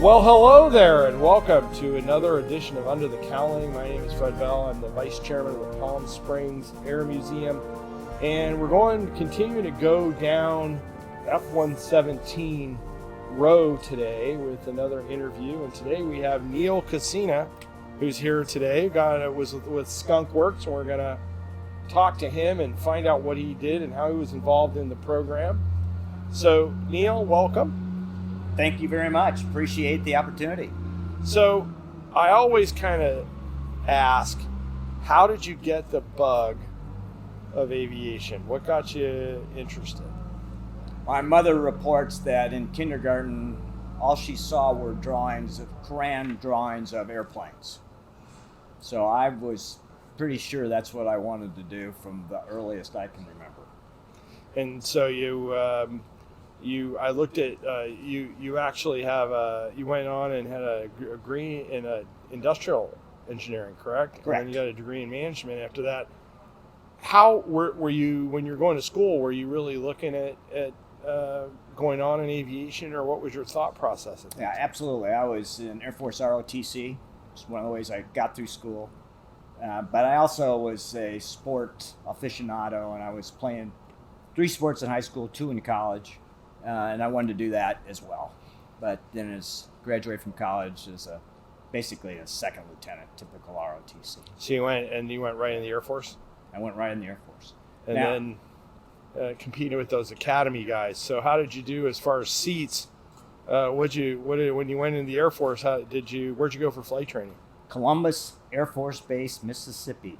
Well, hello there, and welcome to another edition of Under the Cowling. My name is Fred Bell. I'm the Vice Chairman of the Palm Springs Air Museum, and we're going to continue to go down F-117 row today with another interview. And today we have Neil Kacena, who's here today. Was with Skunk Works, and we're going to talk to him and find out what he did and how he was involved in the program. So, Neil, welcome. Thank you very much. Appreciate the opportunity. So I always kind of ask, how did you get the bug of aviation? What got you interested? My mother reports that in kindergarten, all she saw were grand drawings of airplanes. So I was pretty sure that's what I wanted to do from the earliest I can remember. And so I looked at you actually have you went on and had a degree in industrial engineering, correct? Correct. And then you got a degree in management after that. How were you, when you were going to school, were you really looking at going on in aviation, or what was your thought process? Yeah, absolutely. I was in Air Force ROTC. It's one of the ways I got through school. But I also was a sport aficionado, and I was playing 3 sports in high school, 2 in college. And I wanted to do that as well. But then graduated from college as basically a second lieutenant, typical ROTC. So you went right in the Air Force? I went right in the Air Force. And then competed with those academy guys. So how did you do as far as seats? When you went in the Air Force, where'd you go for flight training? Columbus Air Force Base, Mississippi.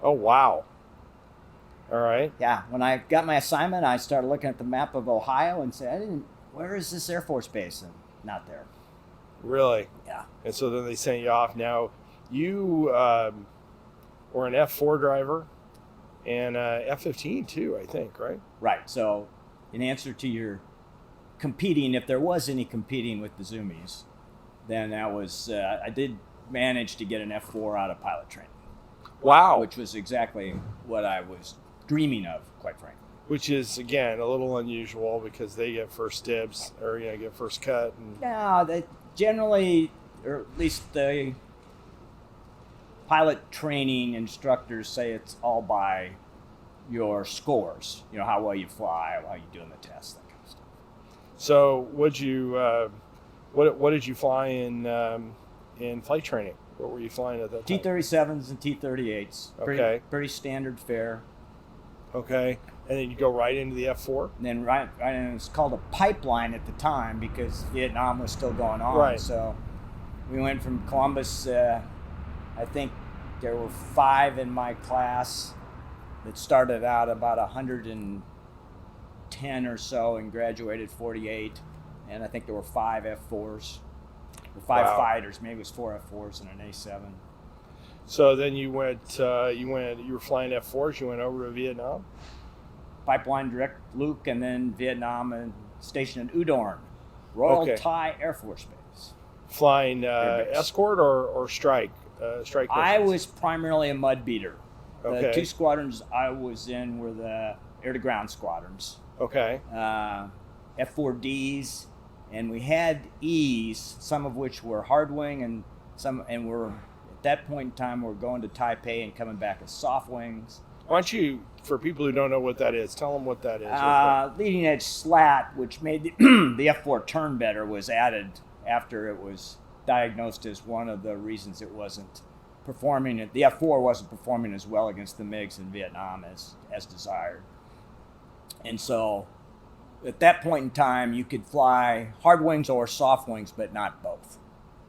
Oh, wow. All right. Yeah, when I got my assignment, I started looking at the map of Ohio and said, where is this Air Force Base? And not there. Really? Yeah. And so then they sent you off. Now, you were an F4 driver and F-15 too, I think, right? Right. So in answer to your competing, if there was any competing with the Zoomies, then that was, I did manage to get an F4 out of pilot training. Wow. Which was exactly what I was dreaming of, quite frankly. Which is, again, a little unusual because they get first dibs, or get first cut. No, they generally, or at least the pilot training instructors say it's all by your scores. How well you fly, how you do in the tests, that kind of stuff. So, what did you fly in flight training? What were you flying at that time? T-37s and T-38s. Okay. Pretty standard fare. Okay. And then you go right into the F4? And then right, and it was called a pipeline at the time because Vietnam was still going on. Right. So we went from Columbus, I think there were 5 in my class that started out about 110 or so and graduated 48. And I think there were 5 F4s. Or 5 fighters, maybe it was 4 F4s and an A7. So then you were flying F4s, you went over to Vietnam? Pipeline direct Luke, and then Vietnam and stationed in Udorn, Royal Thai Air Force Base. Flying escort or strike? Strike missions? I was primarily a mud beater. Okay. The 2 squadrons I was in were the air-to-ground squadrons. Okay. F4Ds. And we had E's, some of which were hard wing, and we're at that point in time we're going to Taipei and coming back as soft wings. Why don't you, for people who don't know what that is, tell them what that is. Leading edge slat, which made the F4 turn better, was added after it was diagnosed as one of the reasons it wasn't performing. The F4 wasn't performing as well against the MiGs in Vietnam as desired, and so. At that point in time, you could fly hard wings or soft wings, but not both.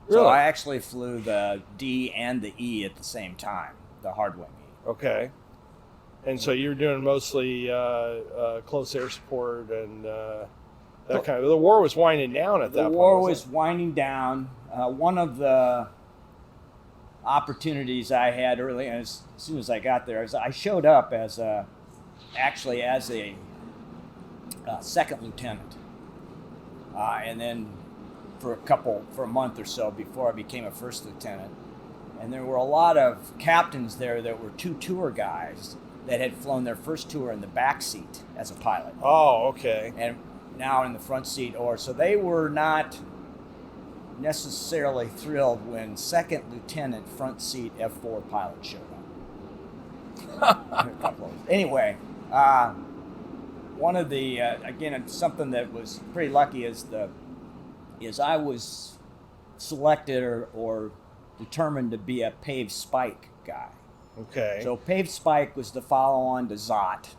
Really? So I actually flew the D and the E at the same time, the hard wing E. Okay. And so you're doing mostly close air support and that kind of. The war was winding down at that point. The war was winding down. One of the opportunities I had early, as soon as I got there, is I showed up as a second lieutenant, and then for a month or so before I became a first lieutenant. And there were a lot of captains there that were 2 tour guys that had flown their first tour in the back seat as a pilot. Oh, okay. And now in the front seat, so they were not necessarily thrilled when second lieutenant front seat F4 pilot showed up. Anyway, one of the again, it's something that was pretty lucky is I was selected or determined to be a paved spike guy. Okay. So paved spike was the follow-on to ZOT,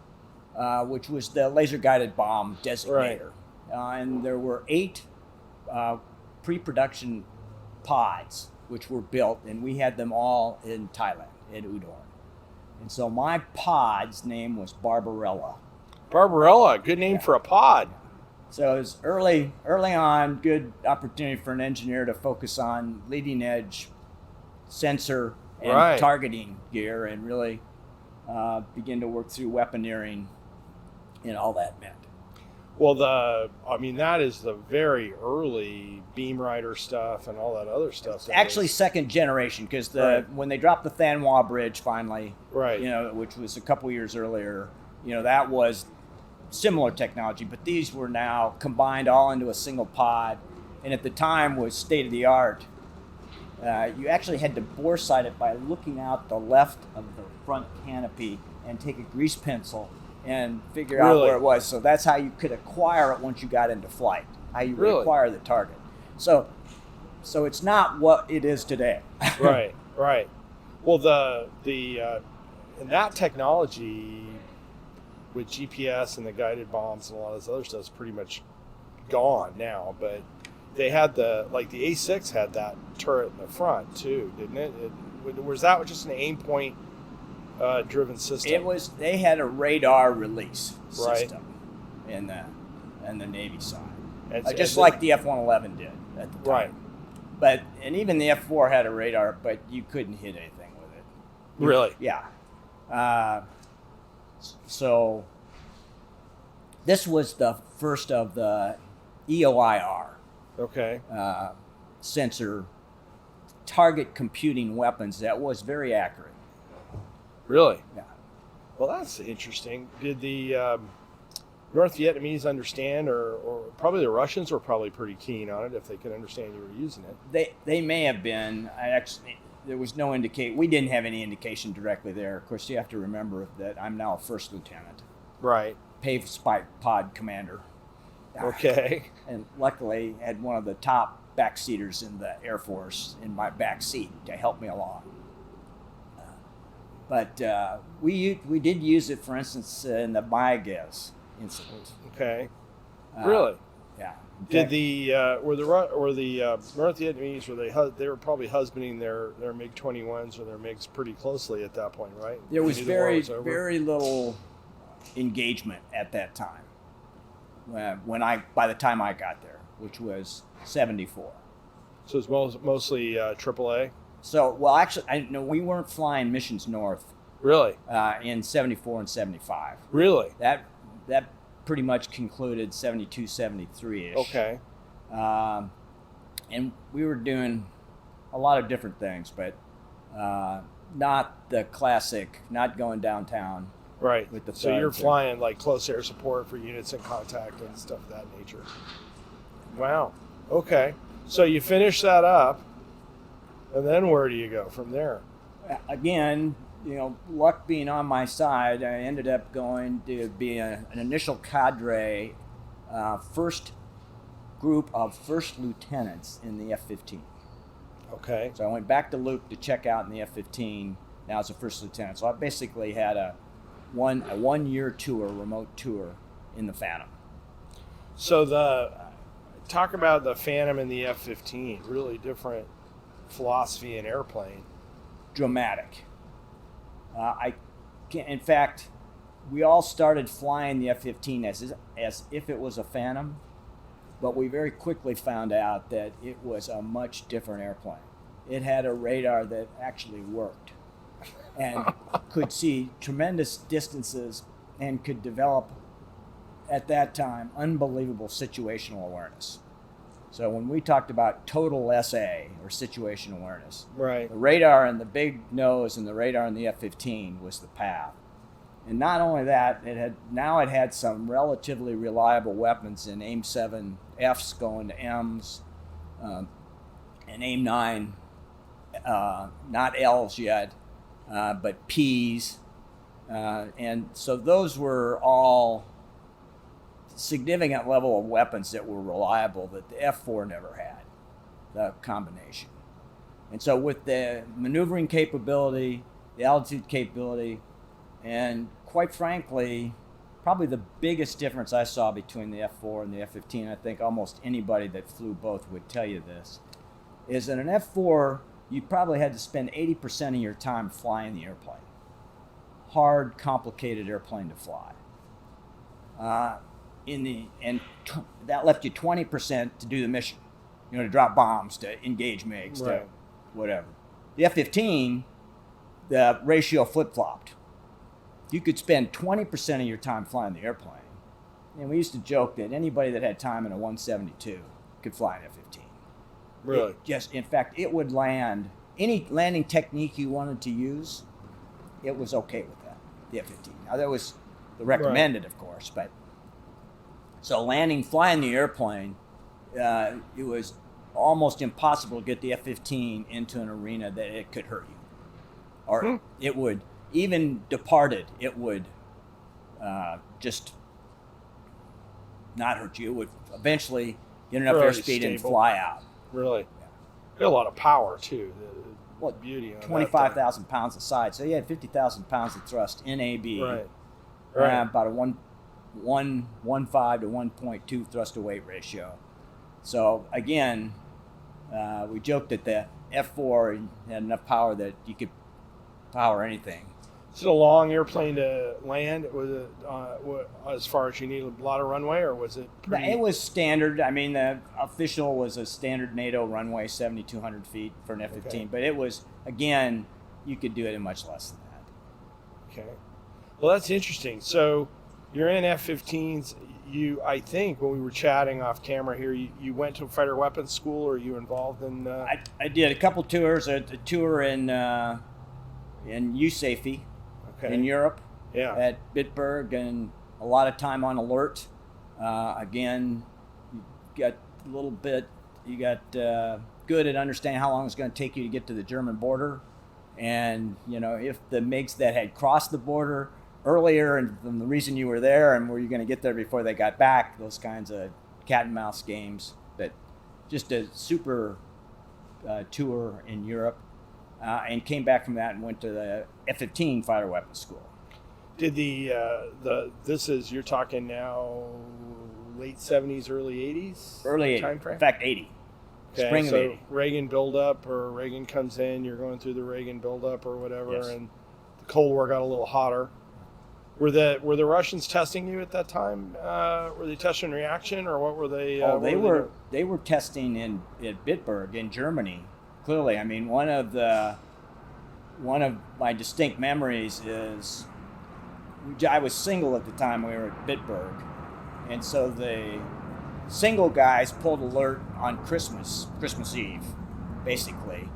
which was the laser-guided bomb designator. Right. And there were 8 pre-production pods which were built, and we had them all in Thailand, in Udon. And so my pod's name was Barbarella. Barbarella, good name for a pod. So it was early on, good opportunity for an engineer to focus on leading edge sensor and targeting gear and really begin to work through weaponeering and all that meant. Well, that is the very early beam rider stuff and all that other stuff. Actually, second generation, because when they dropped the Than Hoa Bridge finally, which was a couple years earlier, that was similar technology, but these were now combined all into a single pod, and at the time was state of the art. You actually had to bore sight it by looking out the left of the front canopy and take a grease pencil and figure out where it was. So that's how you could acquire it once you got into flight, how you would acquire the target. So it's not what it is today. Right. Well, and that technology with GPS and the guided bombs and a lot of this other stuff is pretty much gone now, but they had the A6 had that turret in the front too, didn't it? Was that just an aim point driven system? They had a radar release system in the Navy side, just like the F-111 did at the time. Right. And even the F-4 had a radar, but you couldn't hit anything with it. Really? Yeah. So this was the first of the EOIR. Okay. Sensor target computing weapons that was very accurate. Really? Yeah. Well, that's interesting. Did the North Vietnamese understand, or probably the Russians were probably pretty keen on it if they could understand you were using it? They may have been. There was no indication. We didn't have any indication directly there. Of course, you have to remember that I'm now a first lieutenant. Right. Paved spike pod commander. Okay. And luckily had one of the top backseaters in the Air Force in my back seat to help me along. But we did use it, for instance, in the Mayaguez incident. Okay. Really? Yeah. Did were the North Vietnamese they were probably husbanding their MiG-21s or their MiGs pretty closely at that point, right? There was very little engagement at that time. By the time I got there, which was 74. So it's mostly AAA. So actually, we weren't flying missions north. Really? In 74 and 75. Really? That pretty much concluded 72, 73 ish. Okay. And we were doing a lot of different things, but not the classic, not going downtown. Right. So you're flying like close air support for units in contact and stuff of that nature. Wow. Okay. So you finish that up, and then where do you go from there? Again, luck being on my side, I ended up going to be an initial cadre, first group of first lieutenants in the F-15. Okay. So I went back to Luke to check out in the F-15. Now as a first lieutenant. So I basically had a 1 year tour, remote tour in the Phantom. So talk about the Phantom and the F-15. Really different philosophy in airplane. Dramatic. In fact, we all started flying the F-15 as if it was a Phantom, but we very quickly found out that it was a much different airplane. It had a radar that actually worked and could see tremendous distances and could develop, at that time, unbelievable situational awareness. So when we talked about total SA, or situation awareness, right, the radar and the big nose and the radar in the F-15 was the path. And not only that, it had some relatively reliable weapons in AIM-7 Fs going to Ms, and AIM-9, not L's yet, but P's. And so those were all significant level of weapons that were reliable that the F-4 never had, the combination. And so with the maneuvering capability, the altitude capability, and quite frankly, probably the biggest difference I saw between the F-4 and the F-15, I think almost anybody that flew both would tell you this, is that an F-4, you probably had to spend 80% of your time flying the airplane. Hard, complicated airplane to fly. That left you 20% to do the mission, to drop bombs, to engage MiGs, to whatever. The F-15, the ratio flip-flopped. You could spend 20% of your time flying the airplane. And we used to joke that anybody that had time in a 172 could fly an F-15. Really? In fact, it would land, any landing technique you wanted to use, it was okay with that, the F-15. Now, that was the recommended, of course, but so flying the airplane, it was almost impossible to get the F-15 into an arena that it could hurt you. Or it would, even departed, it would just not hurt you. It would eventually get enough airspeed and fly out. Really? Yeah. You had a lot of power, too. Well, beauty on 25,000 pounds a side. So you had 50,000 pounds of thrust in AB. Right. About a 1.15 to 1.2 thrust to weight ratio. So again, we joked that the F-4 had enough power that you could power anything. Is it a long airplane to land? Was it as far as you need a lot of runway, or was it pretty... It was standard. I mean, the official was a standard NATO runway, 7,200 feet for an F-15. Okay. But it was, again, you could do it in much less than that. Okay. Well, that's interesting. So you're in F-15s. I think when we were chatting off camera here, you went to a fighter weapons school, or you involved in... I did a couple tours. A tour in USAFE. Okay. In Europe, at Bitburg, and a lot of time on alert. Again, you got good at understanding how long it's going to take you to get to the German border. And, if the MiGs that had crossed the border earlier and the reason you were there and were you going to get there before they got back, those kinds of cat and mouse games. But just a super tour in Europe. And came back from that and went to the F-15 fighter weapons school. Did you're talking now late 70s, early 80s? Early 80s. Time frame? In fact, 80. Okay, spring of 80. Reagan buildup, or Reagan comes in, you're going through the Reagan buildup or whatever, yes. And the Cold War got a little hotter. Were the Russians testing you at that time? Were they testing reaction, or what were they? They were testing at Bitburg in Germany. Clearly, I mean, one of my distinct memories is I was single at the time we were at Bitburg, and so the single guys pulled alert on Christmas Eve, basically,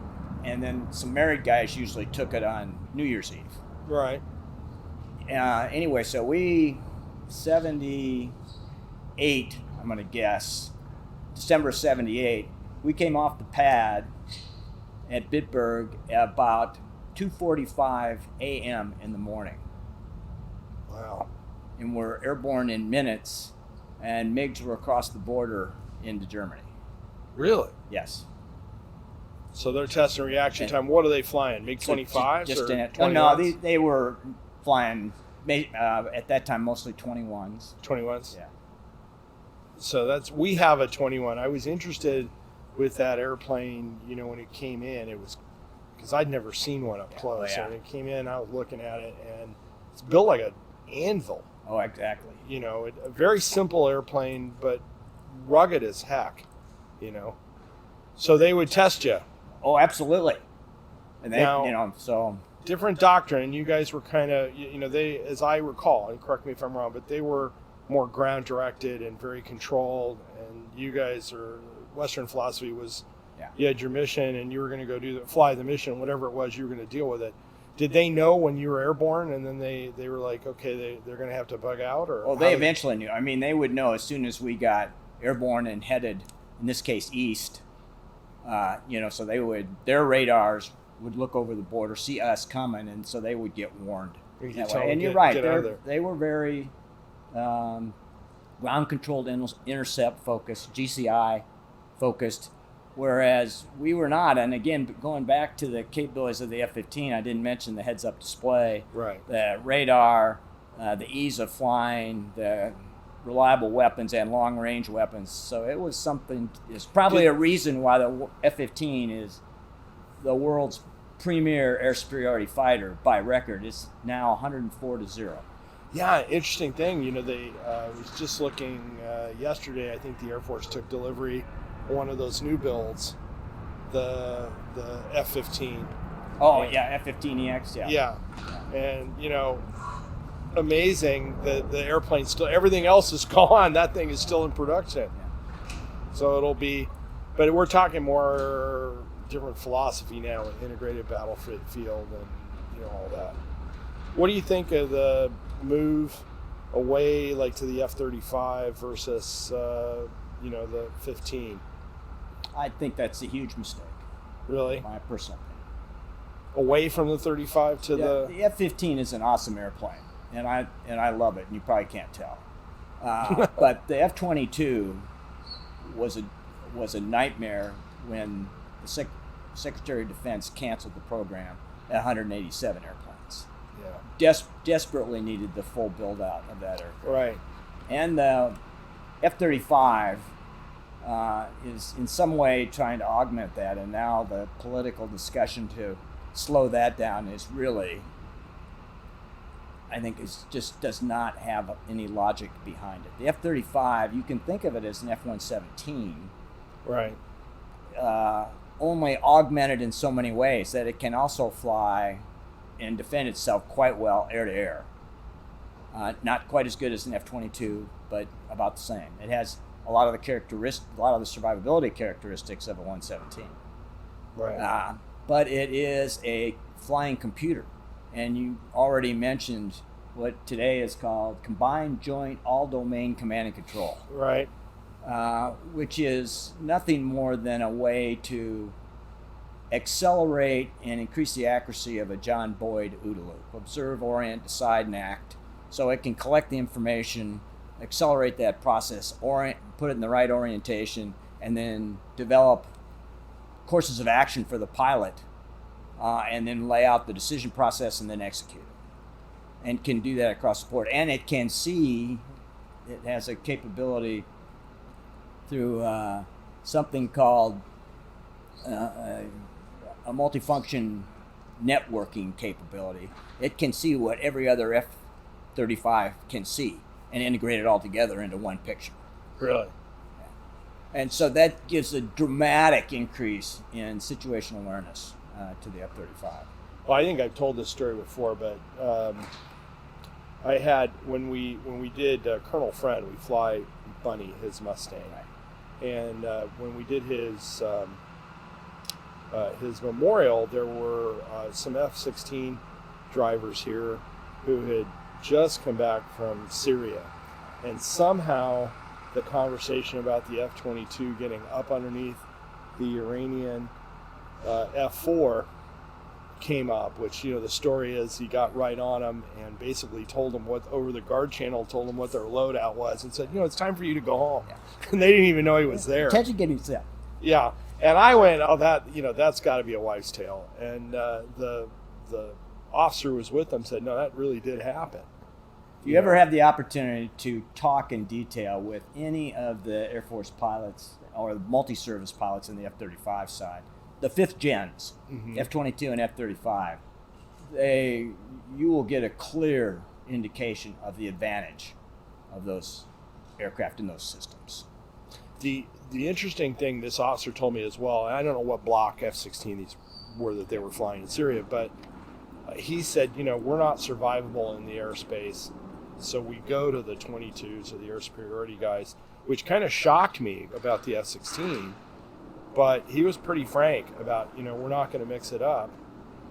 and then some married guys usually took it on New Year's Eve. Right. Anyway, so 78, I'm going to guess, December 78, we came off the pad at Bitburg at about 2:45 a.m. in the morning. Wow. And we're airborne in minutes, and MiGs were across the border into Germany. Really? Yes. So they're testing reaction time. What are they flying? MiG-25s? Just in it. No, they were flying, at that time, mostly 21s. 21s? Yeah. So we have a 21. I was interested with that airplane, when it came in. It was, because I'd never seen one up close. So when it came in, I was looking at it, and it's built like an anvil. Oh, exactly. A very simple airplane, but rugged as heck, So they would test you. Oh, absolutely. And they, so... Different doctrine. You guys were kind of, they, as I recall, and correct me if I'm wrong, but they were more ground directed and very controlled, and you guys Western philosophy was, you had your mission and you were going to go fly the mission, whatever it was, you were going to deal with it. Did they know when you were airborne, and then they were like, okay, they're going to have to bug out? Or well, they eventually knew. I mean, they would know as soon as we got airborne and headed, in this case, east, So their radars would look over the border, see us coming, and so they would get warned. And you're right, they were very ground-controlled intercept focused, GCI focused, whereas we were not. And again, going back to the capabilities of the F-15, I didn't mention the heads-up display, right, the radar, the ease of flying, the reliable weapons and long-range weapons. So it was something. It's probably a reason why the F-15 is the world's premier air superiority fighter by record. It's now 104-0. Yeah, interesting thing. They was just looking yesterday. I think the Air Force took delivery of one of those new builds, the F-15. Oh, yeah, F-15EX. Yeah. And amazing that the airplane still, everything else is gone. That thing is still in production. Yeah. So it'll be, but we're talking more different philosophy now with integrated battlefield and all that. What do you think of the move away like to the F-35 versus the 15? I think that's a huge mistake. Really? My personal opinion. Away from the 35 to the F-15 is an awesome airplane, and I love it, and you probably can't tell. But the F-22 was a nightmare when the Secretary of Defense canceled the program at 187 airplanes. Yeah. Desperately needed the full build out of that aircraft. Right. And the F-35 is in some way trying to augment that, and now the political discussion to slow that down is really, I think, just does not have any logic behind it. The F-35, you can think of it as an F-117. Right. Only augmented in so many ways that it can also fly and defend itself quite well air to air. Not quite as good as an F-22, but about the same. It has a lot of the survivability characteristics of a 117. Right. But it is a flying computer, and you already mentioned what today is called Combined Joint All-Domain Command and Control. Right. Which is nothing more than a way to accelerate and increase the accuracy of a John Boyd OODA loop. Observe, orient, decide, and act. So it can collect the information, accelerate that process, put it in the right orientation, and then develop courses of action for the pilot, and then lay out the decision process and then execute it. And can do that across the board. And it can see, it has a capability through something called a multifunction networking capability. It can see what every other F-35 can see and integrate it all together into one picture. Really? Yeah. And so that gives a dramatic increase in situational awareness to the F-35. Well, I think I've told this story before, but I had, when we did Colonel Friend, we fly Bunny, his Mustang. Right. And when we did his memorial, there were some F-16 drivers here who had just come back from Syria. And somehow the conversation about the F-22 getting up underneath the Iranian F-4 came up, which, the story is he got right on them and basically told them over the guard channel, told them what their loadout was and said, it's time for you to go home. Yeah. And they didn't even know he was there. Attention getting set. Yeah. And I went, that's got to be a wives' tale. And the officer who was with them said, no, that really did happen. If you ever have the opportunity to talk in detail with any of the Air Force pilots or the multi-service pilots in the F-35 side, the fifth gens, mm-hmm. F-22 and F-35, you will get a clear indication of the advantage of those aircraft in those systems. The interesting thing this officer told me as well, and I don't know what block F-16 these were that they were flying in Syria, but he said, we're not survivable in the airspace, so we go to the 22s or the air superiority guys, which kind of shocked me about the F-16, but he was pretty frank about, we're not going to mix it up.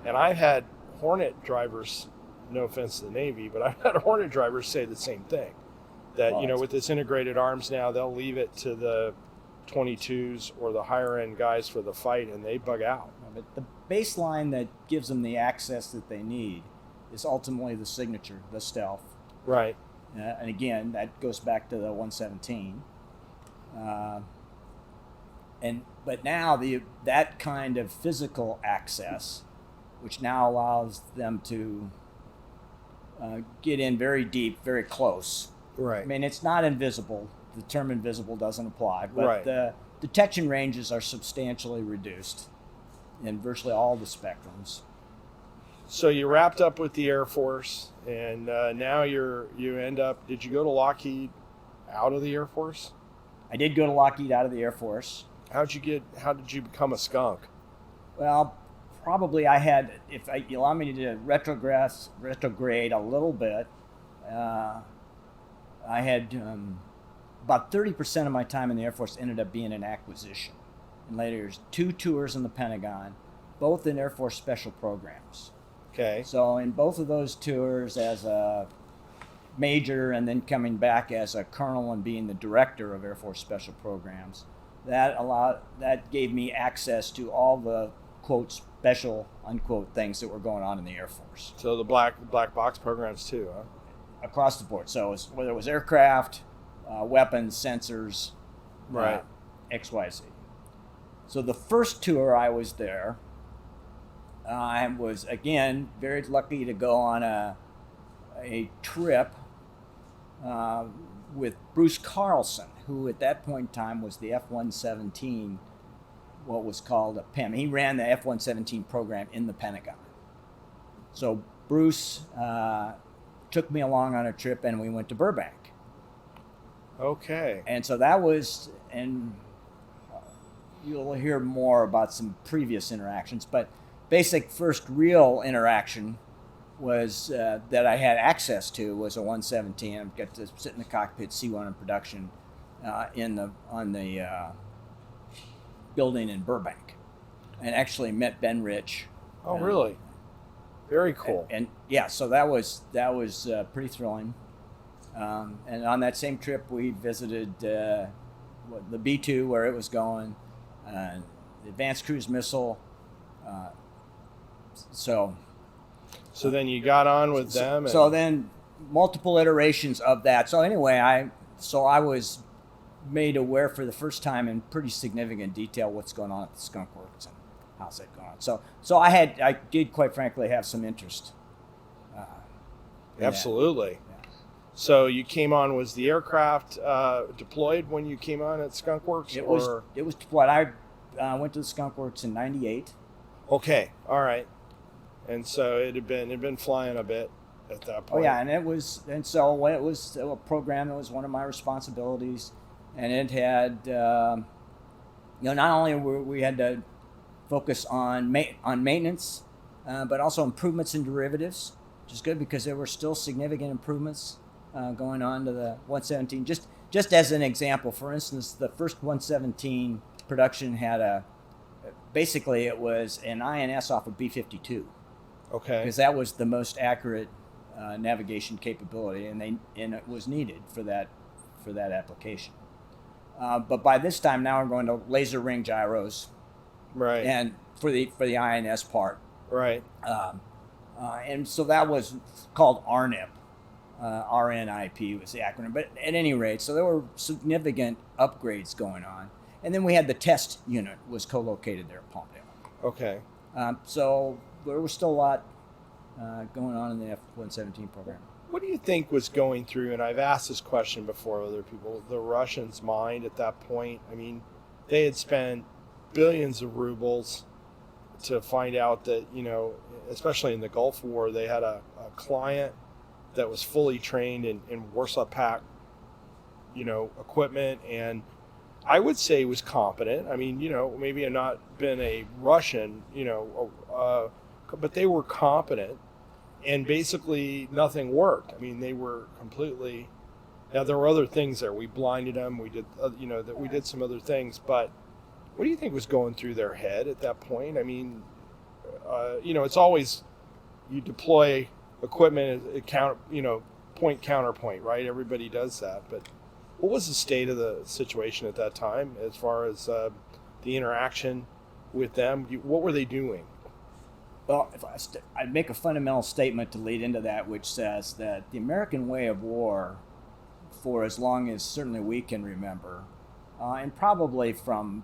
And I've had Hornet drivers, no offense to the Navy, but I've had Hornet drivers say the same thing. That, with this integrated arms now, they'll leave it to the 22s or the higher end guys for the fight, and they bug out. But the baseline that gives them the access that they need is ultimately the signature, the stealth. Right. And again, that goes back to the 117. But now that kind of physical access, which now allows them to get in very deep, very close. Right. I mean, it's not invisible. The term invisible doesn't apply, but Right. the detection ranges are substantially reduced in virtually all the spectrums. So you wrapped up with the Air Force, and now you end up. Did you go to Lockheed out of the Air Force? I did go to Lockheed out of the Air Force. How did you become a skunk? Well, probably I had, if you allow me to retrograde a little bit, I had about 30% of my time in the Air Force ended up being in acquisition. And later, there's 2 tours in the Pentagon, both in Air Force special programs. Okay. So in both of those tours as a major and then coming back as a colonel and being the director of Air Force special programs, that gave me access to all the quote special unquote things that were going on in the Air Force. So the black box programs too, huh? Across the board. So whether it was aircraft, weapons, sensors, Right. XYZ. So the first tour I was there, I was again very lucky to go on a trip with Bruce Carlson, who at that point in time was the F-117, what was called a PIM. He ran the F-117 program in the Pentagon. So Bruce took me along on a trip, and we went to Burbank. Okay. And so that was, and you'll hear more about some previous interactions, but basic first real interaction was that I had access to was a 117. I got to sit in the cockpit, see one in production on the building in Burbank, and actually met Ben Rich. Oh, really? Very cool. And yeah, so that was pretty thrilling. And on that same trip, we visited the B-2 where it was going, the Advanced Cruise Missile. So then you got on with them. So then multiple iterations of that. So anyway, I was made aware for the first time in pretty significant detail what's going on at the Skunk Works and how's that going on. So I did quite frankly have some interest. Absolutely. Yeah. So you came on, was the aircraft deployed when you came on at Skunk Works? It was deployed. I went to the Skunk Works in '98. Okay, all right. And so it had been flying a bit at that point. Oh yeah, so when it was a program that was one of my responsibilities, and it had, not only we had to focus on maintenance, but also improvements in derivatives, which is good because there were still significant improvements going on to the 117. Just as an example, for instance, the first 117 production had basically it was an INS off of B-52. Okay. Because that was the most accurate navigation capability, and it was needed for that application. But by this time, now we're going to laser ring gyros, Right. and for the INS part, Right. and so that was called RNIP. RNIP was the acronym. But at any rate, so there were significant upgrades going on, and then we had the test unit was co-located there at Palmdale. Okay. So there was still a lot going on in the F-117 program. What do you think was going through, and I've asked this question before other people, the Russians' mind at that point? I mean, they had spent billions of rubles to find out that, especially in the Gulf War, they had a client that was fully trained in Warsaw Pact, equipment, and I would say was competent. I mean, maybe I've not been a Russian, but they were competent, and basically nothing worked. I mean, they were completely. Now there were other things there. We blinded them. We did, we did some other things. But what do you think was going through their head at that point? I mean, it's always you deploy equipment, point counterpoint, right? Everybody does that, but What was the state of the situation at that time as far as the interaction with them? What were they doing? Well, if I'd make a fundamental statement to lead into that, which says that the American way of war, for as long as certainly we can remember, and probably from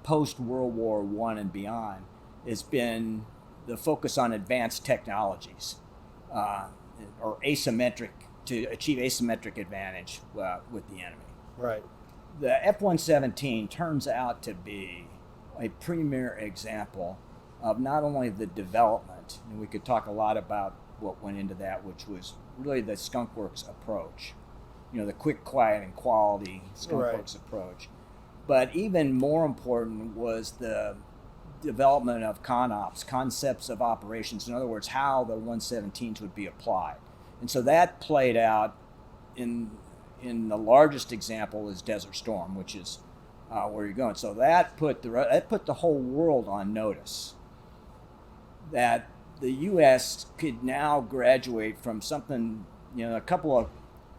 post-World War I and beyond, has been the focus on advanced technologies, or asymmetric, to achieve asymmetric advantage with the enemy. Right. The F-117 turns out to be a premier example of not only the development, and we could talk a lot about what went into that, which was really the Skunk Works approach, the quick, quiet, and quality Skunk Works approach. But even more important was the development of ConOps, concepts of operations. In other words, how the 117s would be applied. And so that played out in the largest example is Desert Storm, which is where you're going. So that put the whole world on notice that the U.S. could now graduate from something, a couple of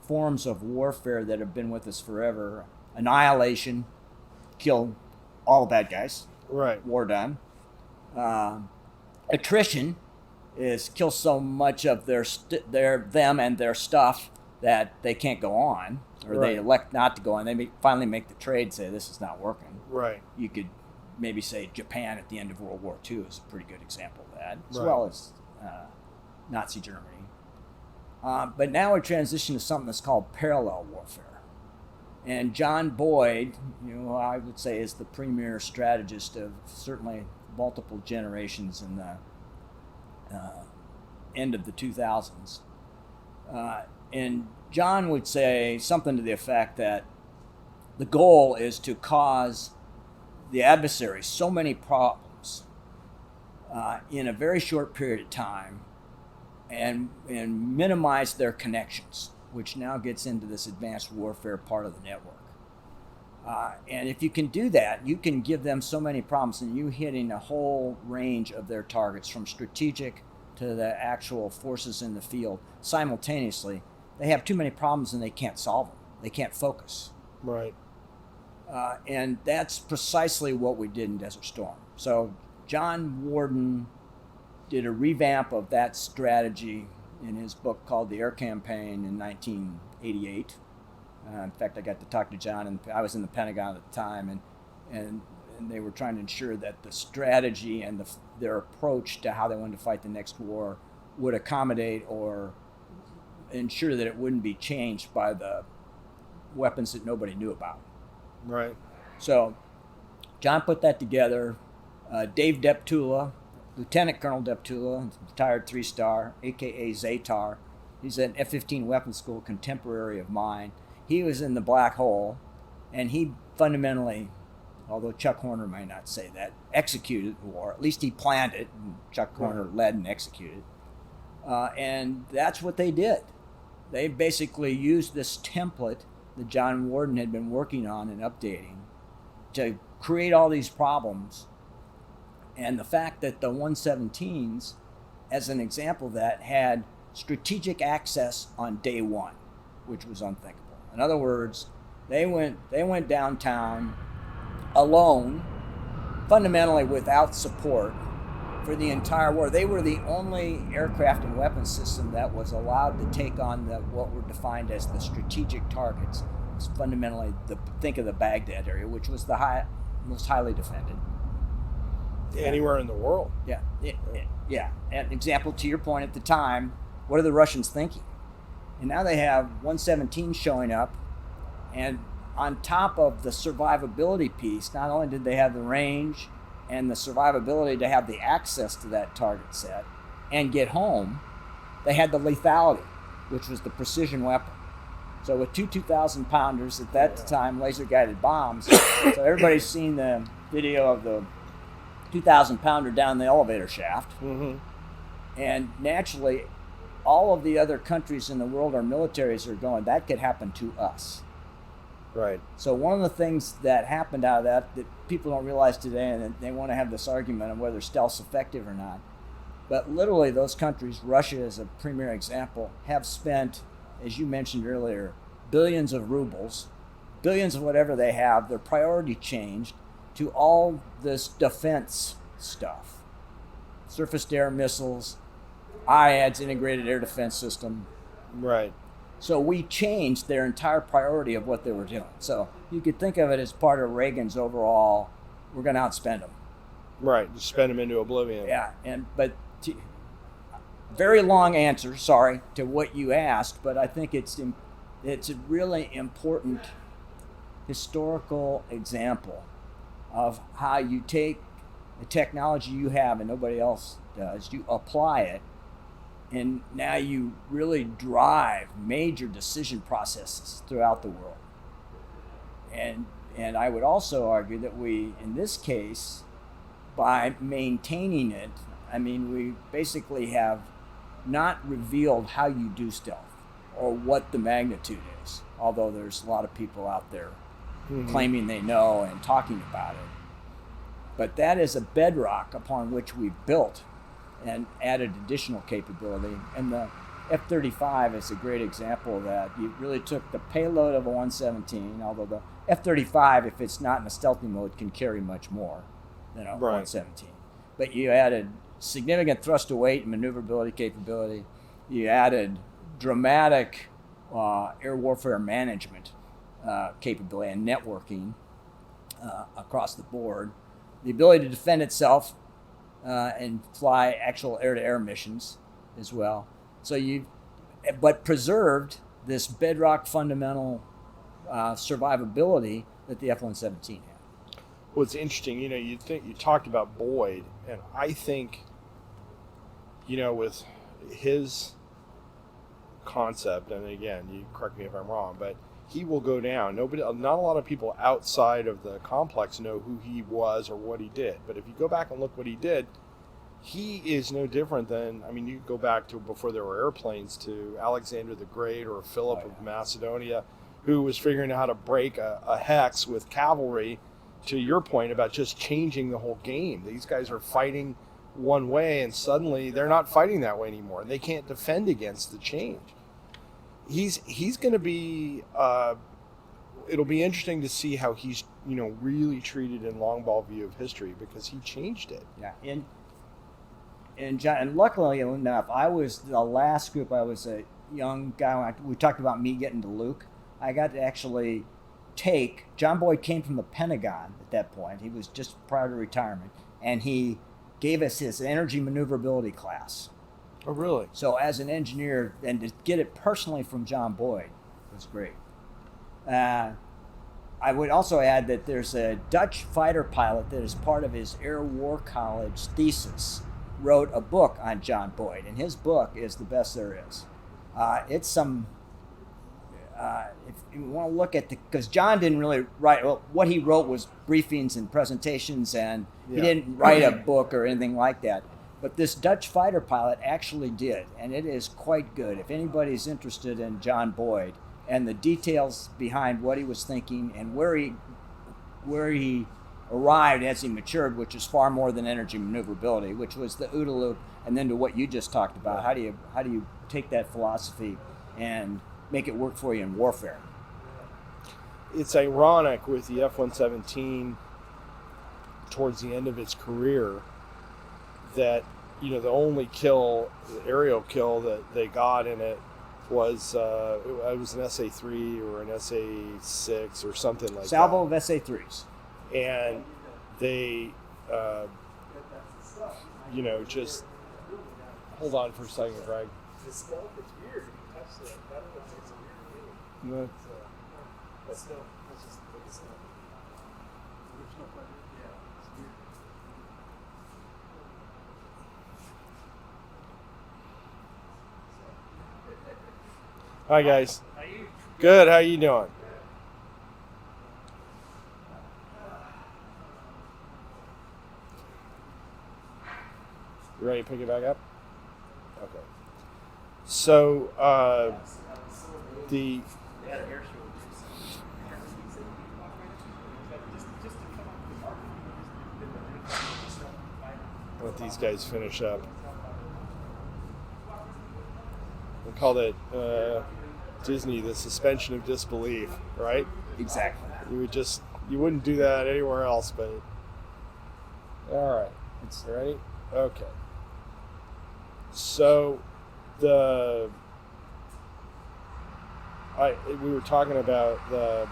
forms of warfare that have been with us forever: annihilation, kill all the bad guys, right, war done. Attrition is kill so much of them and their stuff that they can't go on, or they elect not to go on. They finally make the trade, say this is not working. Right. You could maybe say Japan at the end of World War II is a pretty good example of that, as well as Nazi Germany. But now we transition to something that's called parallel warfare. And John Boyd, I would say is the premier strategist of certainly multiple generations in the end of the 2000s. And John would say something to the effect that the goal is to cause the adversary so many problems in a very short period of time and minimize their connections, which now gets into this advanced warfare part of the network. And if you can do that, you can give them so many problems, and you hitting a whole range of their targets, from strategic to the actual forces in the field simultaneously. They have too many problems and they can't solve them. They can't focus. Right. And that's precisely what we did in Desert Storm. So John Warden did a revamp of that strategy in his book called The Air Campaign in 1988. In fact, I got to talk to John, and I was in the Pentagon at the time, and they were trying to ensure that the strategy and their approach to how they wanted to fight the next war would accommodate or ensure that it wouldn't be changed by the weapons that nobody knew about. Right. So John put that together. Dave Deptula, Lieutenant Colonel Deptula, retired 3-star, a.k.a. Zatar. He's an F-15 weapons school contemporary of mine. He was in the black hole, and he fundamentally, although Chuck Horner might not say that, executed the war. At least he planned it, and Chuck Horner led and executed. And that's what they did. They basically used this template that John Warden had been working on and updating to create all these problems. And the fact that the 117s, as an example of that, had strategic access on day one, which was unthinkable. In other words, they went downtown alone, fundamentally without support, for the entire war. They were the only aircraft and weapons system that was allowed to take on what were defined as the strategic targets. It's fundamentally think of the Baghdad area, which was the most highly defended. Anywhere in the world. Yeah. Yeah. An example to your point at the time, what are the Russians thinking? And now they have 117 showing up, and on top of the survivability piece, not only did they have the range and the survivability to have the access to that target set and get home, they had the lethality, which was the precision weapon. So with two 2,000-pounders at that time, laser-guided bombs, so everybody's seen the video of the 2,000-pounder down the elevator shaft. Mm-hmm. And naturally, all of the other countries in the world, our militaries are going, that could happen to us. Right. So one of the things that happened out of that people don't realize today, and they want to have this argument on whether stealth's effective or not, but literally those countries, Russia is a premier example, have spent, as you mentioned earlier, billions of rubles billions of whatever they have, their priority changed to all this defense stuff. Surface-to-air missiles, IADS, integrated air defense system. Right. So we changed their entire priority of what they were doing. So you could think of it as part of Reagan's overall, we're going to outspend them. Right, just spend them into oblivion. Yeah, very long answer, sorry, to what you asked, but I think it's a really important historical example of how you take the technology you have and nobody else does, you apply it, and now you really drive major decision processes throughout the world. And I would also argue that we, in this case, by maintaining it, I mean, we basically have not revealed how you do stealth or what the magnitude is, although there's a lot of people out there claiming they know and talking about it. But that is a bedrock upon which we've built and added additional capability. And the F-35 is a great example of that. You really took the payload of a 117, although the F-35, if it's not in a stealthy mode, can carry much more than a 117. But you added significant thrust to weight and maneuverability capability. You added dramatic air warfare management capability and networking across the board. The ability to defend itself and fly actual air-to-air missions as well. So but preserved this bedrock fundamental survivability that the F-117 had. Well, it's interesting, you talked about Boyd, and I think, with his concept, and again, you correct me if I'm wrong, but he will go down. Not a lot of people outside of the complex know who he was or what he did. But if you go back and look what he did, he is no different than, you go back to before there were airplanes, to Alexander the Great or Philip of Macedonia, who was figuring out how to break a hex with cavalry, to your point about just changing the whole game. These guys are fighting one way, and suddenly they're not fighting that way anymore, and they can't defend against the change. He's going to be. It'll be interesting to see how he's really treated in long ball view of history, because he changed it. Yeah, and luckily enough, I was the last group. I was a young guy. We talked about me getting to Luke. I got to actually take. John Boyd came from the Pentagon at that point. He was just prior to retirement, and he gave us his energy maneuverability class. Oh, really? So as an engineer, and to get it personally from John Boyd was great. I would also add that there's a Dutch fighter pilot that, as part of his Air War College thesis, wrote a book on John Boyd, and his book is the best there is. It's some, if you want to look at because John didn't really write, well, what he wrote was briefings and presentations, and he didn't write a book or anything like that. But this Dutch fighter pilot actually did, and it is quite good. If anybody's interested in John Boyd and the details behind what he was thinking and where he arrived as he matured, which is far more than energy maneuverability, which was the OODA loop, and then to what you just talked about. How do you take that philosophy and make it work for you in warfare? It's ironic with the F-117 towards the end of its career that the only aerial kill that they got in it was it was an SA-3 or an SA-6 or something like that. Salvo of SA-3s. And they, just hold on for a second, Greg. It's weird. You touch it. I don't know if it's a weird feeling. But still, it's just it's weird. Hi guys. Good. How you doing? You ready to pick it back up? Okay. So let these guys finish up. We called it Disney, the suspension of disbelief, right? Exactly. You wouldn't do that anywhere else, but all right. It's ready. Okay. So we were talking about I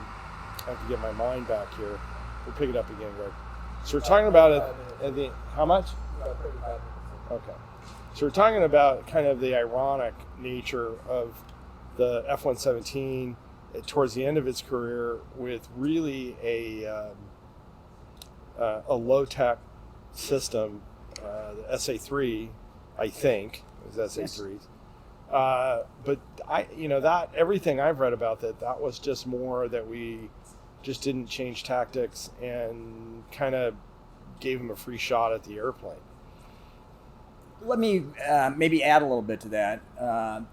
have to get my mind back here. We'll pick it up again, Greg. So we're talking about it at the how much? Okay. So we're talking about kind of the ironic nature of the F-117 towards the end of its career with really a low-tech system, the SA-3, I think, it was SA-3s. But that everything I've read about that was just more that we just didn't change tactics and kind of gave him a free shot at the airplane. Let me maybe add a little bit to that.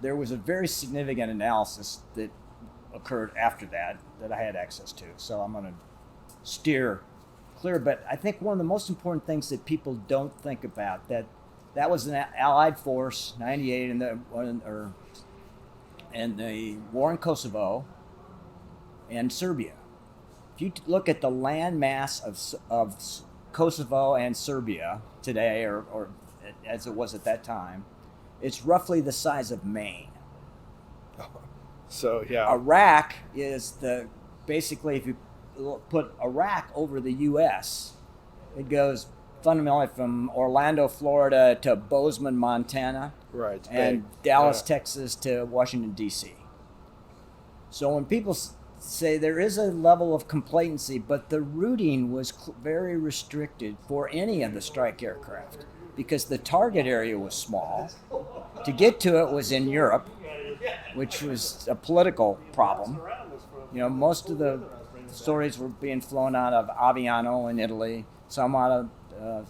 There was a very significant analysis that occurred after that I had access to. So I'm going to steer clear. But I think one of the most important things that people don't think about, that was an Allied force, 98, in the war in Kosovo and Serbia. If you look at the land mass of Kosovo and Serbia today, or as it was at that time, it's roughly the size of Maine. So yeah, Iraq is basically, if you put Iraq over the U.S., it goes fundamentally from Orlando, Florida to Bozeman, Montana, right, and Dallas, Texas to Washington, D.C. So when people say there is a level of complacency, but the routing was very restricted for any of the strike aircraft because the target area was small. To get to it was in Europe, which was a political problem. Most of the stories were being flown out of Aviano in Italy, some out of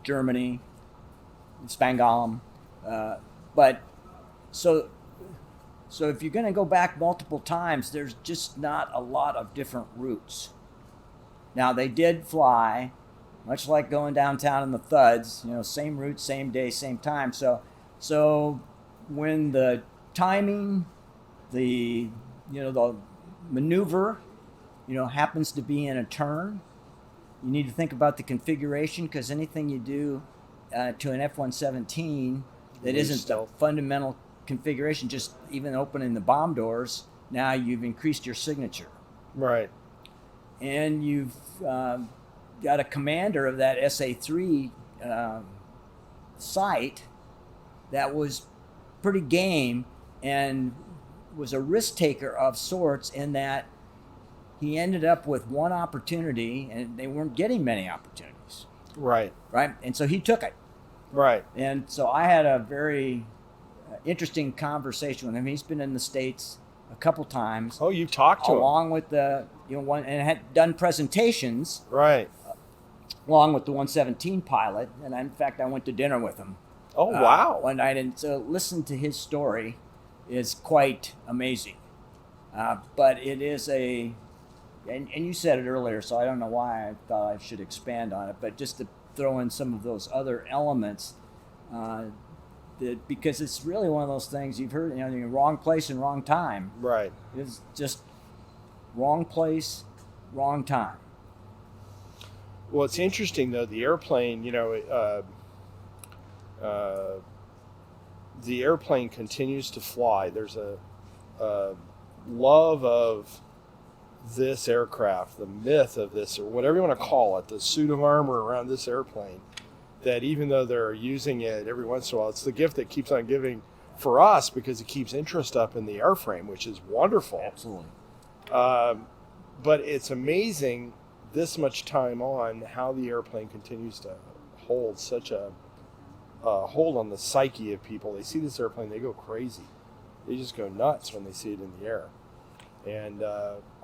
Germany, Spangdahlem. But so if you're going to go back multiple times, there's just not a lot of different routes. Now, they did fly, much like going downtown in the Thuds, same route, same day, same time. So when the timing, the maneuver, happens to be in a turn, you need to think about the configuration, because anything you do to an F-117 that isn't the fundamental configuration, just even opening the bomb doors, now you've increased your signature. Right. And you've got a commander of that SA-3 site that was pretty game and was a risk taker of sorts, in that he ended up with one opportunity and they weren't getting many opportunities. Right. Right. And so he took it. Right. And so I had a very interesting conversation with him. He's been in the States a couple times. Oh, you talked to him along with the one, and had done presentations. Right. Along with the 117 pilot, and in fact I went to dinner with him. Oh wow! One night, and so listen to his story is quite amazing. But it is and you said it earlier, so I don't know why I thought I should expand on it, but just to throw in some of those other elements, because it's really one of those things you've heard, wrong place and wrong time. Right. It's just wrong place, wrong time. Well, it's interesting though. The airplane, the airplane continues to fly. There's a love of this aircraft, the myth of this, or whatever you want to call it, the suit of armor around this airplane, that even though they're using it every once in a while, it's the gift that keeps on giving for us, because it keeps interest up in the airframe, which is wonderful. Absolutely. But it's amazing this much time on how the airplane continues to hold such a hold on the psyche of people. They see this airplane, they go crazy. They just go nuts when they see it in the air. And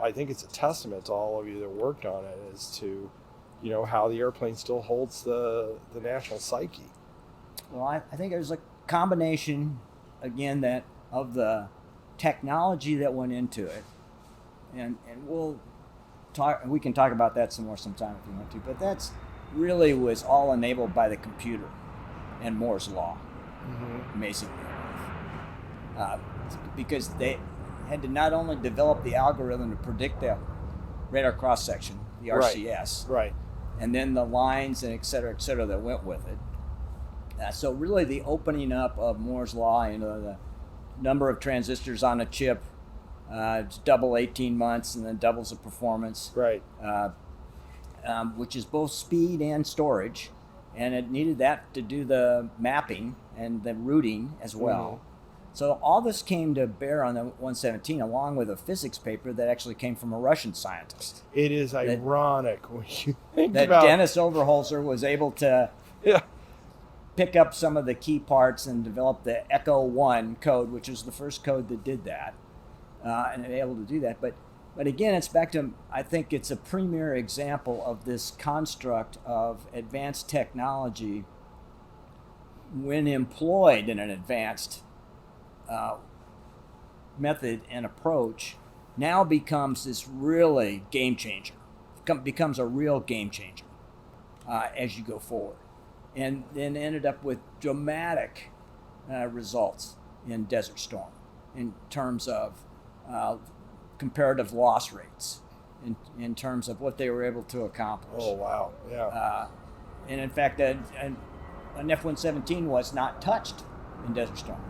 I think it's a testament to all of you that worked on it as to, how the airplane still holds the national psyche. Well, I think there's a combination, again, that of the technology that went into it, and we'll talk. We can talk about that some more sometime if you want to. But that's really was all enabled by the computer and Moore's law. Mm-hmm. Amazingly enough. because they had to not only develop the algorithm to predict the radar cross section, the RCS, Right. and then the lines and et cetera that went with it. So really the opening up of Moore's Law, the number of transistors on a chip, it's double 18 months and then doubles the performance. Right. Which is both speed and storage. And it needed that to do the mapping and the routing as well. So all this came to bear on the 117, along with a physics paper that actually came from a Russian scientist. It is ironic when you think That about Dennis Overholzer was able to Yeah. pick up some of the key parts and develop the Echo 1 code, which was the first code that did that, and able to do that. But again, it's back to, I think it's a premier example of this construct of advanced technology when employed in an advanced method and approach now becomes this really game changer, becomes a real game changer as you go forward. And then ended up with dramatic results in Desert Storm in terms of comparative loss rates, in terms of what they were able to accomplish. Oh, wow. Yeah. And in fact, an F-117 was not touched in Desert Storm.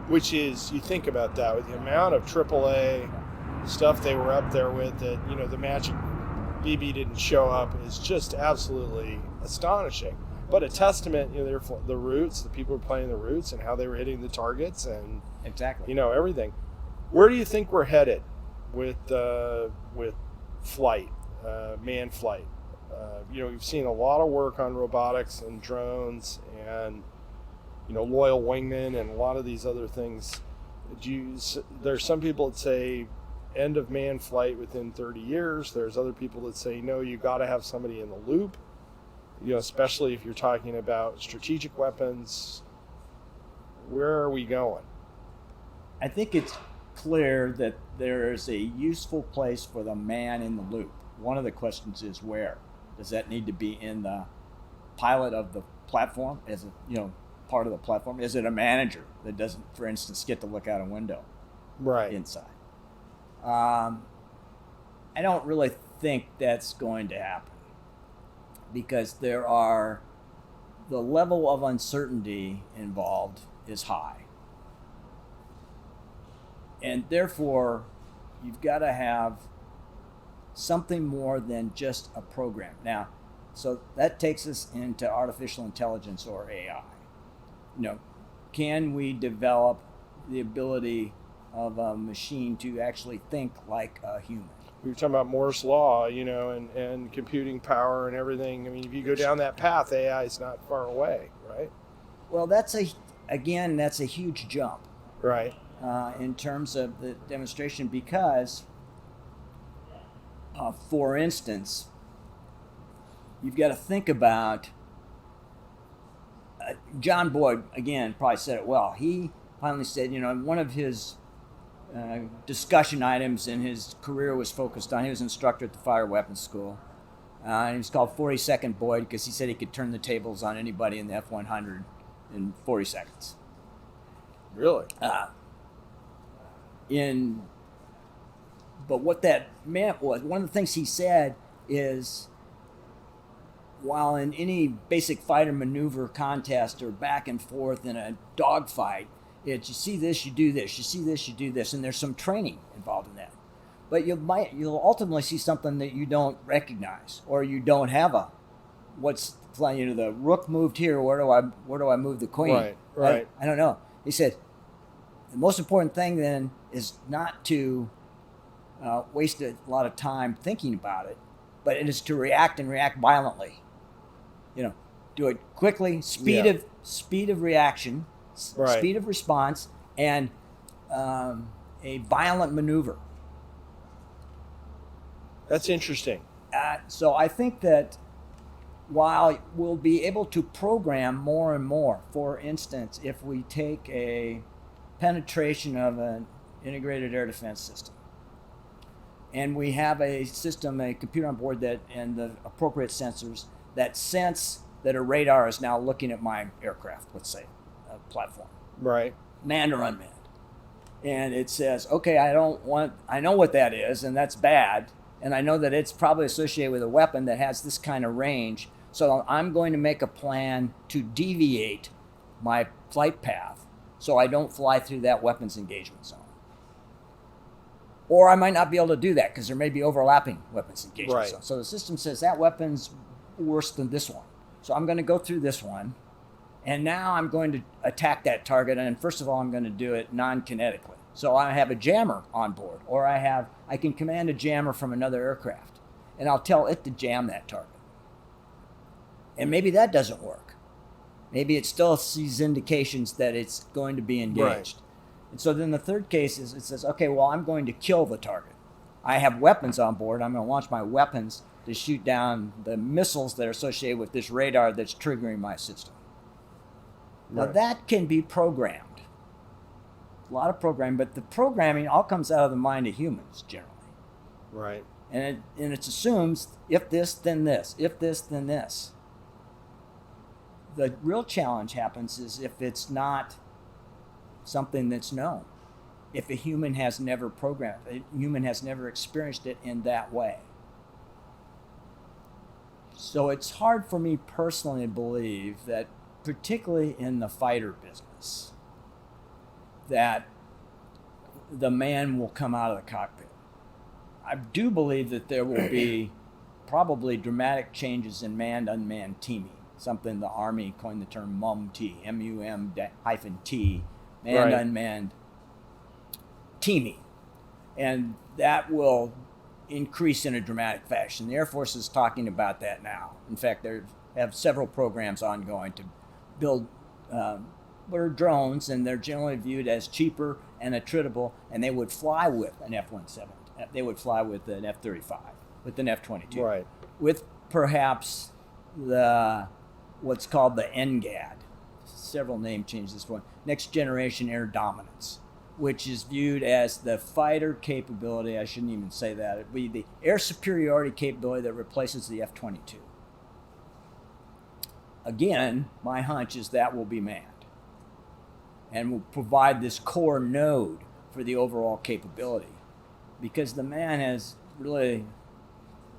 Which is, you think about that, with the amount of AAA stuff they were up there with, that, the Magic BB didn't show up, is just absolutely astonishing. But a testament, the routes, the people were playing the routes and how they were hitting the targets and Exactly. Everything. Where do you think we're headed with flight, manned flight? We've seen a lot of work on robotics and drones and loyal wingmen and a lot of these other things. There's some people that say end of manned flight within 30 years. There's other people that say no, you got to have somebody in the loop. Especially if you're talking about strategic weapons. Where are we going? I think it's clear that there is a useful place for the man in the loop. One of the questions is where. Does that need to be in the pilot of the platform as a part of the platform? Is it a manager that doesn't, for instance, get to look out a window inside? I don't really think that's going to happen, because the level of uncertainty involved is high. And therefore, you've got to have something more than just a program. Now, so that takes us into artificial intelligence, or AI. Can we develop the ability of a machine to actually think like a human? We were talking about Moore's Law, and computing power and everything. I mean, if you go down that path, AI is not far away, right? Well, that's a huge jump. Right. In terms of the demonstration, because, for instance, you've got to think about, John Boyd, again, probably said it well. He finally said, one of his discussion items in his career was focused on, he was an instructor at the Fire Weapons School, and he was called 42nd Boyd because he said he could turn the tables on anybody in the F-100 in 40 seconds. Really? But what that meant was, one of the things he said is, while in any basic fighter maneuver contest or back and forth in a dogfight, it's you see this, you do this, you see this, you do this, and there's some training involved in that. But you'll ultimately see something that you don't recognize, or you don't have the rook moved here, where do I move the queen? Right. I don't know. He said, the most important thing then is not to waste a lot of time thinking about it, but it is to react and react violently. Do it quickly, speed of reaction, speed of response, and a violent maneuver. That's interesting. So I think that while we'll be able to program more and more, for instance, if we take a penetration of an integrated air defense system, and we have a system, a computer on board and the appropriate sensors that sense that a radar is now looking at my aircraft, let's say, a platform. Right. Manned or unmanned. and it says, okay, I know what that is, and that's bad, and I know that it's probably associated with a weapon that has this kind of range, so I'm going to make a plan to deviate my flight path so I don't fly through that weapons engagement zone. Or I might not be able to do that because there may be overlapping weapons engagement zones. So the system says that weapon's worse than this one. So I'm going to go through this one, and now I'm going to attack that target, and first of all, I'm going to do it non-kinetically. So I have a jammer on board, or I can command a jammer from another aircraft, and I'll tell it to jam that target. And maybe that doesn't work. Maybe it still sees indications that it's going to be engaged. Right. And so then the third case is it says, okay, well, I'm going to kill the target. I have weapons on board. I'm going to launch my weapons to shoot down the missiles that are associated with this radar that's triggering my system. Now that can be programmed. A lot of programming, but the programming all comes out of the mind of humans generally. Right. And it assumes if this, then this. If this, then this. The real challenge happens is if it's not something that's known. If a human has never programmed, a human has never experienced it in that way. So it's hard for me personally to believe that, particularly in the fighter business, that the man will come out of the cockpit. I do believe that there will be probably dramatic changes in manned-unmanned teaming, something the Army coined the term MUM-T, M-U-M-T, manned-unmanned teaming. And that will increase in a dramatic fashion. The Air Force is talking about that now. In fact, they have several programs ongoing to build what are drones, and they're generally viewed as cheaper and attritable, and they would fly with an F-17. They would fly with an F-35, with an F-22. Right. With perhaps what's called the NGAD, several name changes this one, Next Generation Air Dominance, which is viewed as the fighter capability. I shouldn't even say that. It would be the air superiority capability that replaces the F-22. Again, my hunch is that will be manned and will provide this core node for the overall capability, because the man has really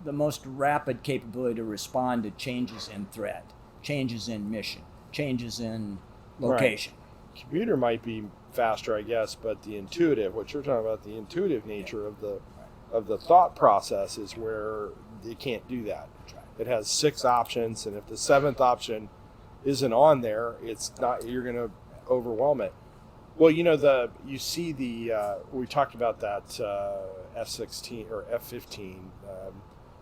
the most rapid capability to respond to changes in threat, changes in mission, changes in location. Right. Computer might be faster, I guess, but the intuitive, what you're talking about, the intuitive nature of the thought process is where it can't do that. That's right. It has 6 options, and if the 7th option isn't on there, it's not. You're going to overwhelm it. Well, you see we talked about that F-16 or F-15,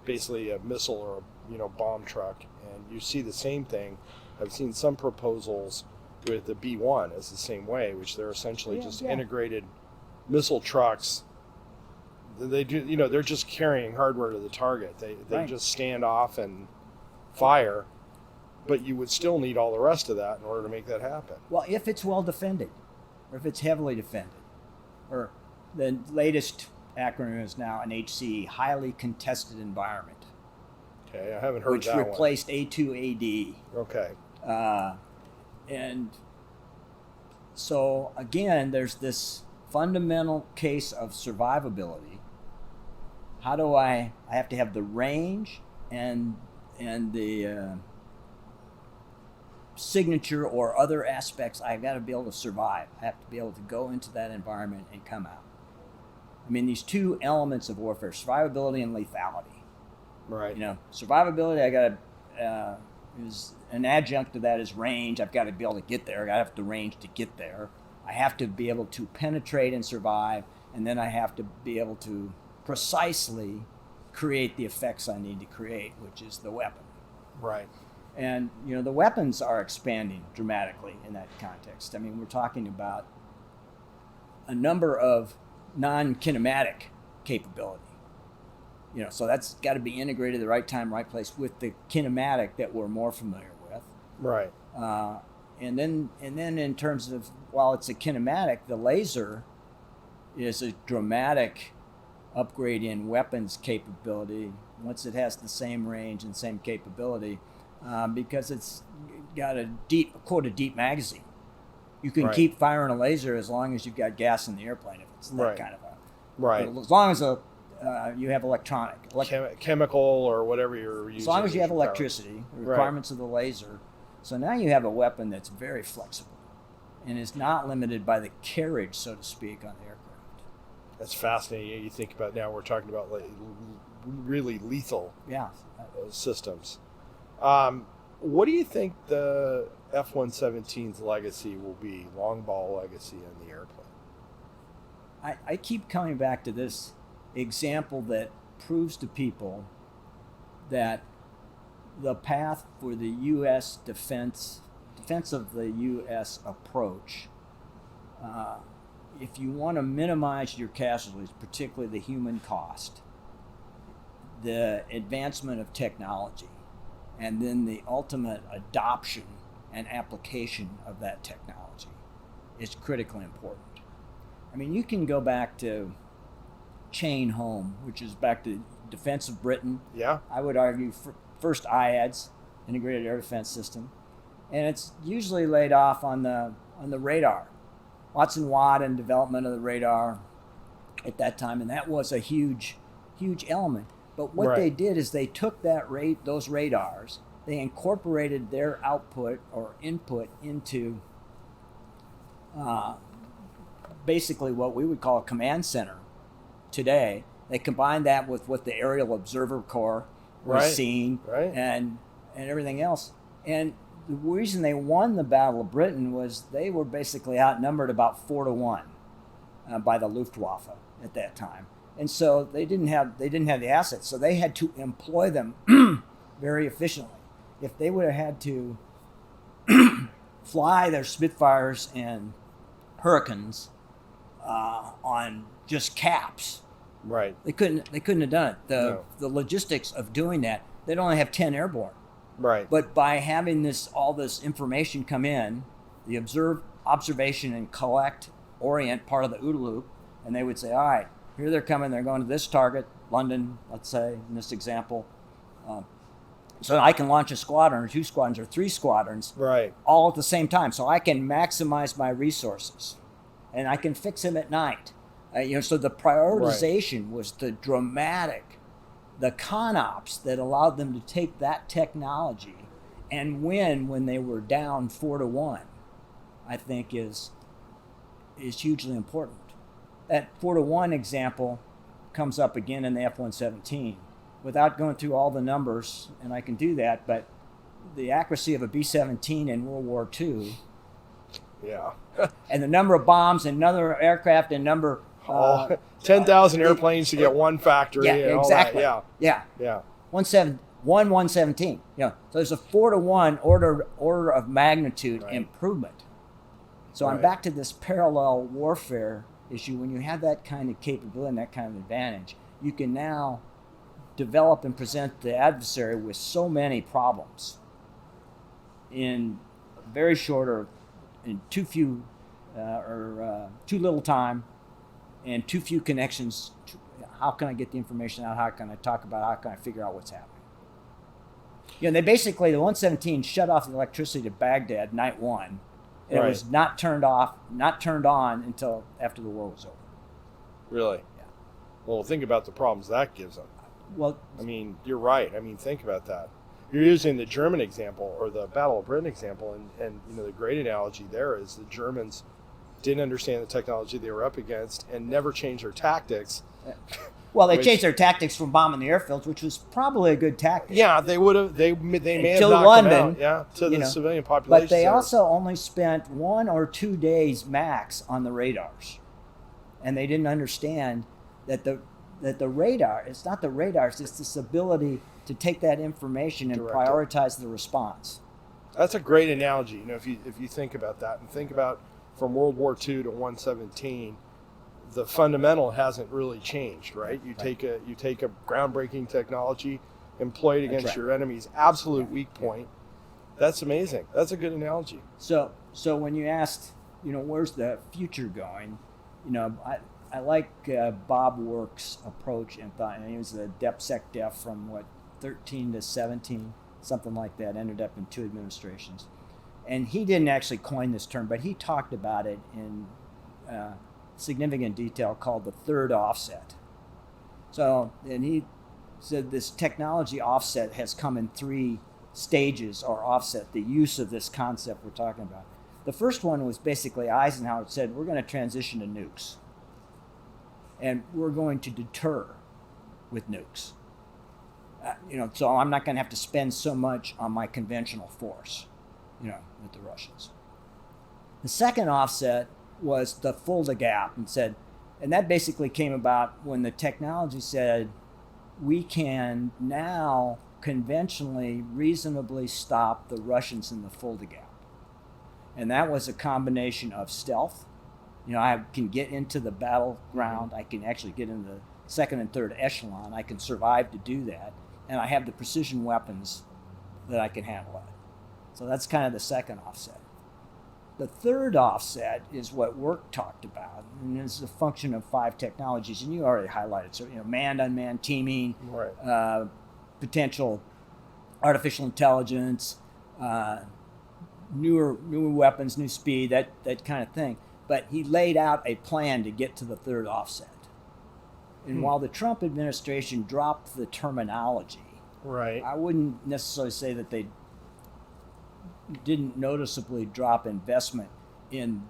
basically a missile or bomb truck, and you see the same thing. I've seen some proposals with the B-1 as the same way, which they're essentially integrated missile trucks. They do, they're just carrying hardware to the target. They just stand off and fire, but you would still need all the rest of that in order to make that happen. Well, if it's well defended, or if it's heavily defended, or the latest acronym is now an HC, highly contested environment. Okay, I haven't heard that one. Which replaced A2AD. Okay. And so again, there's this fundamental case of survivability. How do I have to have the range and the signature or other aspects. I got to be able to survive. I have to be able to go into that environment and come out. I mean, these 2 elements of warfare, survivability and lethality. Right. Survivability, I got to, is an adjunct to that is range. I've got to be able to get there. I have the range to get there. I have to be able to penetrate and survive, and then I have to be able to precisely create the effects I need to create, which is the weapon. Right. And, the weapons are expanding dramatically in that context. I mean, we're talking about a number of non-kinematic capability. So that's got to be integrated at the right time, right place with the kinematic that we're more familiar with. Right. And then in terms of, while it's a kinematic, the laser is a dramatic upgrade in weapons capability once it has the same range and same capability, because it's got a deep magazine. You can Right. keep firing a laser as long as you've got gas in the airplane, if it's that Right. kind of a. Right. As long as you have electronic. Chemical or whatever you're using. As long as you have your power. electricity, the Right. requirements of the laser. So now you have a weapon that's very flexible and is not limited by the carriage, so to speak, on the aircraft. That's fascinating. You think about now we're talking about like really lethal Yeah. systems. What do you think the F-117's legacy will be, long ball legacy on the airplane? I keep coming back to this example that proves to people that the path for the U.S. defense of the U.S. approach, if you want to minimize your casualties, particularly the human cost, the advancement of technology, and then the ultimate adoption and application of that technology is critically important. I mean, you can go back to Chain Home, which is back to defense of Britain. Yeah. I would argue first IADS, Integrated Air Defense System, and it's usually laid off on the radar. Watson Watt and development of the radar at that time, and that was a huge element. But what Right. they did is they took those radars, they incorporated their output or input into basically what we would call a command center today. They combined that with what the Aerial Observer Corps was Right. seeing Right. and everything else. And the reason they won the Battle of Britain was they were basically outnumbered about 4-1 by the Luftwaffe at that time. And so they didn't have the assets, so they had to employ them very efficiently. If they would have had to fly their Spitfires and Hurricanes on just caps, Right. they couldn't have done it. No. The logistics of doing that, they'd only have 10 airborne. Right. But by having all this information come in, the observation and collect, orient part of the OODA loop, and they would say, all right, here they're coming, they're going to this target, London, let's say, in this example. So I can launch a squadron or 2 squadrons or 3 squadrons Right. all at the same time. So I can maximize my resources and I can fix them at night. So the prioritization was the ConOps that allowed them to take that technology and win when they were down 4-1, I think is hugely important. That 4-1 example comes up again in the F-117. Without going through all the numbers, and I can do that, but the accuracy of a B-17 in World War II, Yeah. and the number of bombs and another aircraft and number... 10,000 airplanes to get one factory. Yeah, and exactly. All that. Yeah. Yeah. 117. So there's a 4-1 order of magnitude Right. improvement. So I'm Right. back to this parallel warfare issue. When you have that kind of capability and that kind of advantage, you can now develop and present the adversary with so many problems in very short or in too little time and too few connections. How can I get the information out? How can I talk about it? How can I figure out what's happening? They basically, the 117 shut off the electricity to Baghdad night 1. And Right. it was not turned on until after the war was over. Really? Yeah. Well, think about the problems that gives them. Well, I mean, you're right. I mean, think about that. You're using the German example or the Battle of Britain example, and the great analogy there is the Germans didn't understand the technology they were up against and never changed their tactics. they changed their tactics from bombing the airfields, which was probably a good tactic. Yeah, they would have. They may have Until knocked London, them out. Yeah, to the civilian population. But they also only spent 1 or 2 days max on the radars, and they didn't understand that the radar. It's not the radars. It's this ability to take that information and Direct it. prioritize the response. That's a great analogy. If you think about that and think about from World War II to 117, the fundamental hasn't really changed, right? You take a groundbreaking technology, employ it against right. your enemy's absolute weak point. That's amazing. That's a good analogy. So when you asked, where's the future going? I like Bob Work's approach and thought, and he was the DepSecDef from 13 to 17, something like that. Ended up in 2 administrations, And he didn't actually coin this term, but he talked about it in significant detail, called the third offset. So, and he said this technology offset has come in 3 stages, or offset, the use of this concept we're talking about. The first one was basically Eisenhower said, we're going to transition to nukes. And we're going to deter with nukes. So I'm not going to have to spend so much on my conventional force, with the Russians. The second offset was the Fulda Gap, and that basically came about when the technology said, we can now conventionally reasonably stop the Russians in the Fulda Gap. And that was a combination of stealth. I can get into the battleground. I can actually get in the second and third echelon. I can survive to do that. And I have the precision weapons that I can handle it. So that's kind of the second offset. The third offset is what Work talked about, and it's a function of 5 technologies, and you already highlighted. So, manned-unmanned teaming, Right. Potential artificial intelligence, newer weapons, new speed, that kind of thing. But he laid out a plan to get to the third offset. And while the Trump administration dropped the terminology, Right. I wouldn't necessarily say that they didn't noticeably drop investment in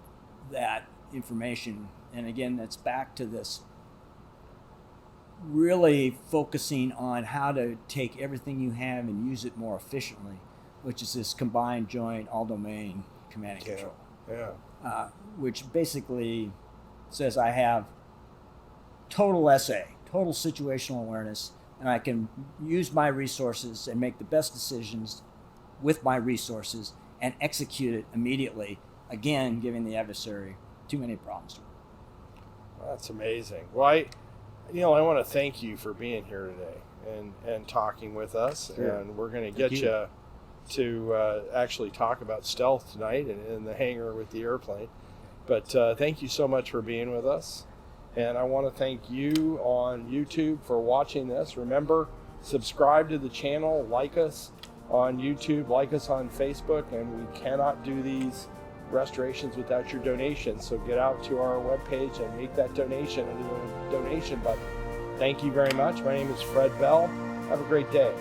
that information. And again, that's back to this really focusing on how to take everything you have and use it more efficiently, which is this combined joint all-domain command and control. Yeah. Which basically says I have total SA, total situational awareness, and I can use my resources and make the best decisions with my resources and execute it immediately, again, giving the adversary too many problems. That's amazing. Well, I want to thank you for being here today and talking with us. Sure. And we're going to get you to actually talk about stealth tonight in the hangar with the airplane. But thank you so much for being with us. And I want to thank you on YouTube for watching this. Remember, subscribe to the channel, like us on YouTube, like us on Facebook, and we cannot do these restorations without your donation. So get out to our webpage and make that donation under the donation button. Thank you very much. My name is Fred Bell. Have a great day.